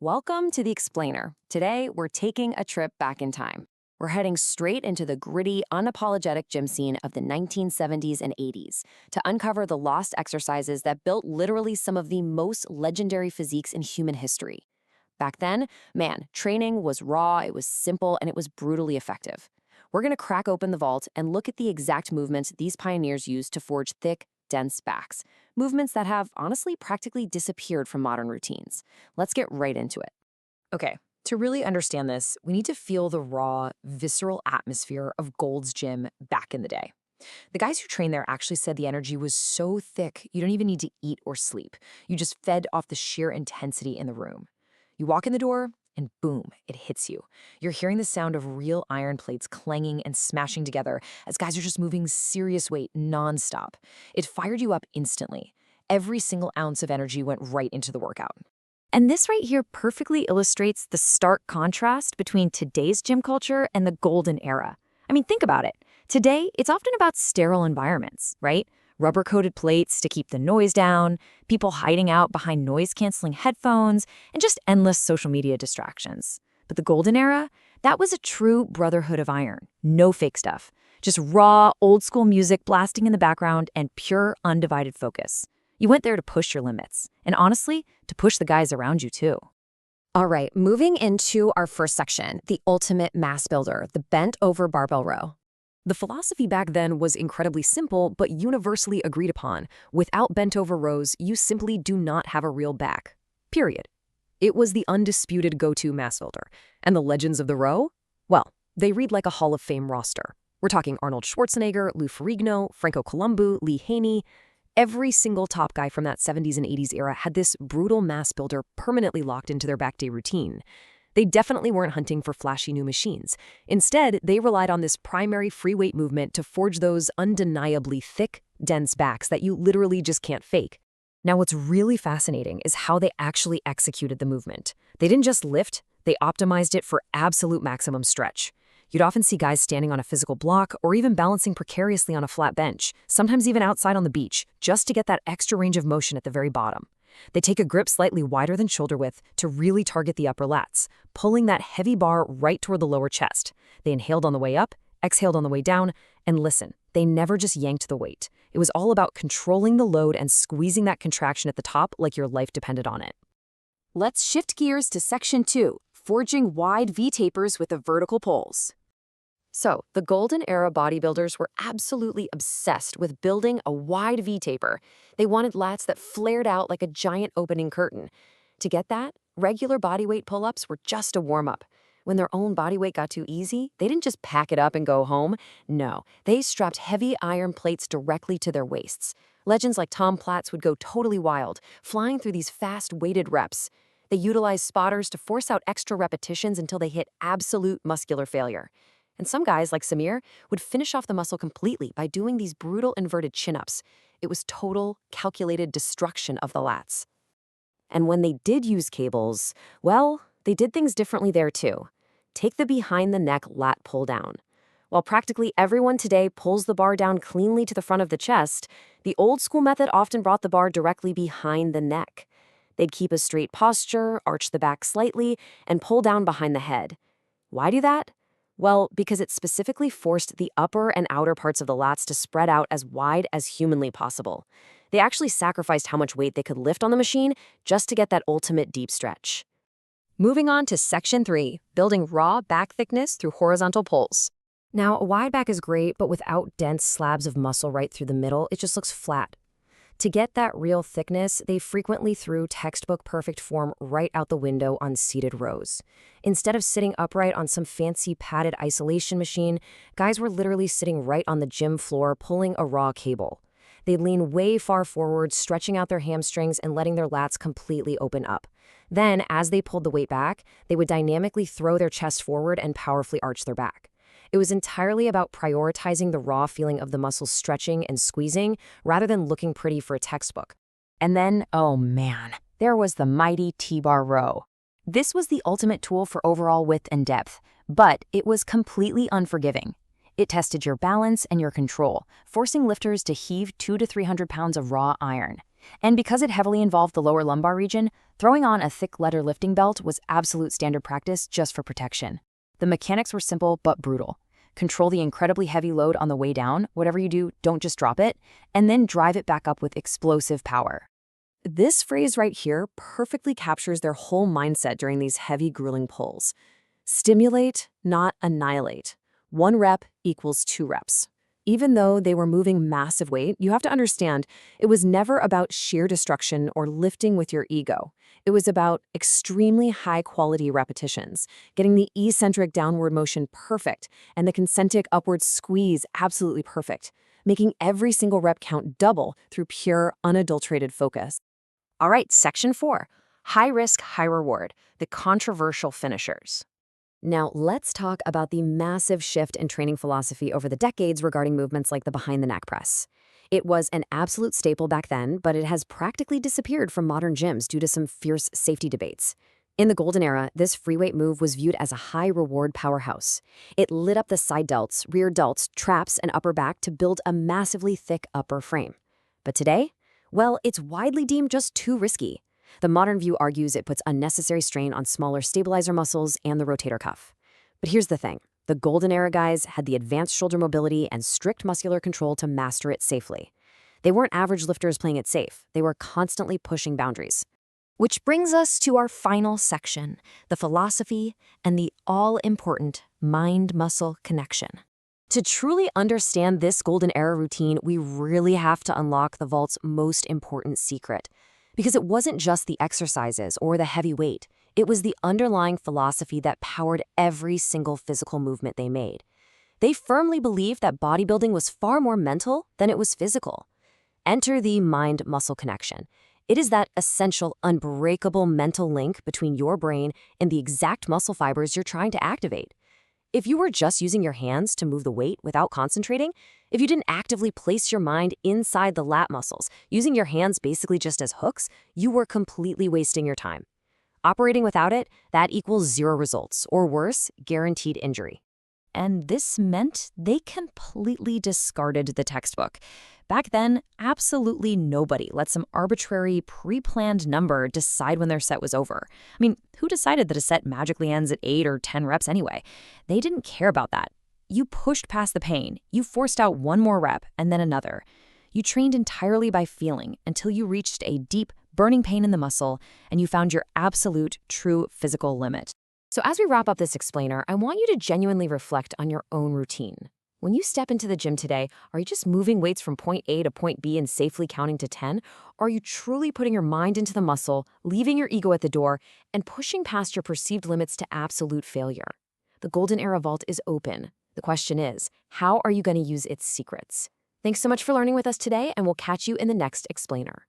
Welcome to The Explainer. Today, we're taking a trip back in time. We're heading straight into the gritty, unapologetic gym scene of the 1970s and 80s to uncover the lost exercises that built literally some of the most legendary physiques in human history. Back then, man, training was raw, it was simple, and it was brutally effective. We're going to crack open the vault and look at the exact movements these pioneers used to forge thick, dense backs. Movements that have, honestly, practically disappeared from modern routines. Let's get right into it. Okay, to really understand this, we need to feel the raw, visceral atmosphere of Gold's Gym back in the day. The guys who trained there actually said the energy was so thick you don't even need to eat or sleep. You just fed off the sheer intensity in the room. You walk in the door, and boom, it hits you. You're hearing the sound of real iron plates clanging and smashing together as guys are just moving serious weight nonstop. It fired you up instantly. Every single ounce of energy went right into the workout. And this right here perfectly illustrates the stark contrast between today's gym culture and the golden era. I mean, think about it. Today, it's often about sterile environments, right? Rubber-coated plates to keep the noise down, people hiding out behind noise-canceling headphones, and just endless social media distractions. But the golden era, that was a true brotherhood of iron. No fake stuff. Just raw, old-school music blasting in the background and pure, undivided focus. You went there to push your limits, and honestly, to push the guys around you too. All right, moving into our first section, the ultimate mass builder, the bent-over barbell row. The philosophy back then was incredibly simple, but universally agreed upon. Without bent-over rows, you simply do not have a real back. Period. It was the undisputed go-to mass builder. And the legends of the row? Well, they read like a Hall of Fame roster. We're talking Arnold Schwarzenegger, Lou Ferrigno, Franco Columbu, Lee Haney. Every single top guy from that 70s and 80s era had this brutal mass builder permanently locked into their back day routine. They definitely weren't hunting for flashy new machines. Instead, they relied on this primary free weight movement to forge those undeniably thick, dense backs that you literally just can't fake. Now, what's really fascinating is how they actually executed the movement. They didn't just lift, they optimized it for absolute maximum stretch. You'd often see guys standing on a physical block or even balancing precariously on a flat bench, sometimes even outside on the beach, just to get that extra range of motion at the very bottom. They take a grip slightly wider than shoulder width to really target the upper lats, pulling that heavy bar right toward the lower chest. They inhaled on the way up, exhaled on the way down, and listen, they never just yanked the weight. It was all about controlling the load and squeezing that contraction at the top like your life depended on it. Let's shift gears to section 2, forging wide V-tapers with the vertical pulls. So, the golden era bodybuilders were absolutely obsessed with building a wide V-taper. They wanted lats that flared out like a giant opening curtain. To get that, regular bodyweight pull-ups were just a warm-up. When their own bodyweight got too easy, they didn't just pack it up and go home. No, they strapped heavy iron plates directly to their waists. Legends like Tom Platz would go totally wild, flying through these fast, weighted reps. They utilized spotters to force out extra repetitions until they hit absolute muscular failure. And some guys, like Samir, would finish off the muscle completely by doing these brutal inverted chin-ups. It was total, calculated destruction of the lats. And when they did use cables, well, they did things differently there too. Take the behind-the-neck lat pull-down. While practically everyone today pulls the bar down cleanly to the front of the chest, the old-school method often brought the bar directly behind the neck. They'd keep a straight posture, arch the back slightly, and pull down behind the head. Why do that? Well, because it specifically forced the upper and outer parts of the lats to spread out as wide as humanly possible. They actually sacrificed how much weight they could lift on the machine just to get that ultimate deep stretch. Moving on to section 3, building raw back thickness through horizontal pulls. Now, a wide back is great, but without dense slabs of muscle right through the middle, it just looks flat. To get that real thickness, they frequently threw textbook perfect form right out the window on seated rows. Instead of sitting upright on some fancy padded isolation machine, guys were literally sitting right on the gym floor pulling a raw cable. They'd lean way far forward, stretching out their hamstrings and letting their lats completely open up. Then, as they pulled the weight back, they would dynamically throw their chest forward and powerfully arch their back. It was entirely about prioritizing the raw feeling of the muscles stretching and squeezing rather than looking pretty for a textbook. And then, oh man, there was the mighty T-bar row. This was the ultimate tool for overall width and depth, but it was completely unforgiving. It tested your balance and your control, forcing lifters to heave 200 to 300 pounds of raw iron. And because it heavily involved the lower lumbar region, throwing on a thick leather lifting belt was absolute standard practice just for protection. The mechanics were simple but brutal. Control the incredibly heavy load on the way down. Whatever you do, don't just drop it, and then drive it back up with explosive power. This phrase right here perfectly captures their whole mindset during these heavy, grueling pulls. Stimulate, not annihilate. 1 rep equals 2 reps. Even though they were moving massive weight, you have to understand it was never about sheer destruction or lifting with your ego. It was about extremely high-quality repetitions, getting the eccentric downward motion perfect and the concentric upward squeeze absolutely perfect, making every single rep count double through pure, unadulterated focus. All right, section 4, high risk, high reward, the controversial finishers. Now, let's talk about the massive shift in training philosophy over the decades regarding movements like the behind-the-neck press. It was an absolute staple back then, but it has practically disappeared from modern gyms due to some fierce safety debates. In the golden era, this free-weight move was viewed as a high-reward powerhouse. It lit up the side delts, rear delts, traps, and upper back to build a massively thick upper frame. But today, well, it's widely deemed just too risky. The modern view argues it puts unnecessary strain on smaller stabilizer muscles and the rotator cuff. But here's the thing. The golden era guys had the advanced shoulder mobility and strict muscular control to master it safely. They weren't average lifters playing it safe. They were constantly pushing boundaries. Which brings us to our final section, the philosophy and the all-important mind-muscle connection. To truly understand this golden era routine, we really have to unlock the vault's most important secret. Because it wasn't just the exercises or the heavy weight, it was the underlying philosophy that powered every single physical movement they made. They firmly believed that bodybuilding was far more mental than it was physical. Enter the mind-muscle connection. It is that essential, unbreakable mental link between your brain and the exact muscle fibers you're trying to activate. If you were just using your hands to move the weight without concentrating, if you didn't actively place your mind inside the lat muscles, using your hands basically just as hooks, you were completely wasting your time. Operating without it, that equals 0 results, or worse, guaranteed injury. And this meant they completely discarded the textbook. Back then, absolutely nobody let some arbitrary, pre-planned number decide when their set was over. I mean, who decided that a set magically ends at 8 or 10 reps anyway? They didn't care about that. You pushed past the pain. You forced out 1 more rep and then another. You trained entirely by feeling until you reached a deep, burning pain in the muscle and you found your absolute, true physical limit. So as we wrap up this explainer, I want you to genuinely reflect on your own routine. When you step into the gym today, are you just moving weights from point A to point B and safely counting to 10? Or are you truly putting your mind into the muscle, leaving your ego at the door, and pushing past your perceived limits to absolute failure? The Golden Era Vault is open. The question is, how are you going to use its secrets? Thanks so much for learning with us today, and we'll catch you in the next explainer.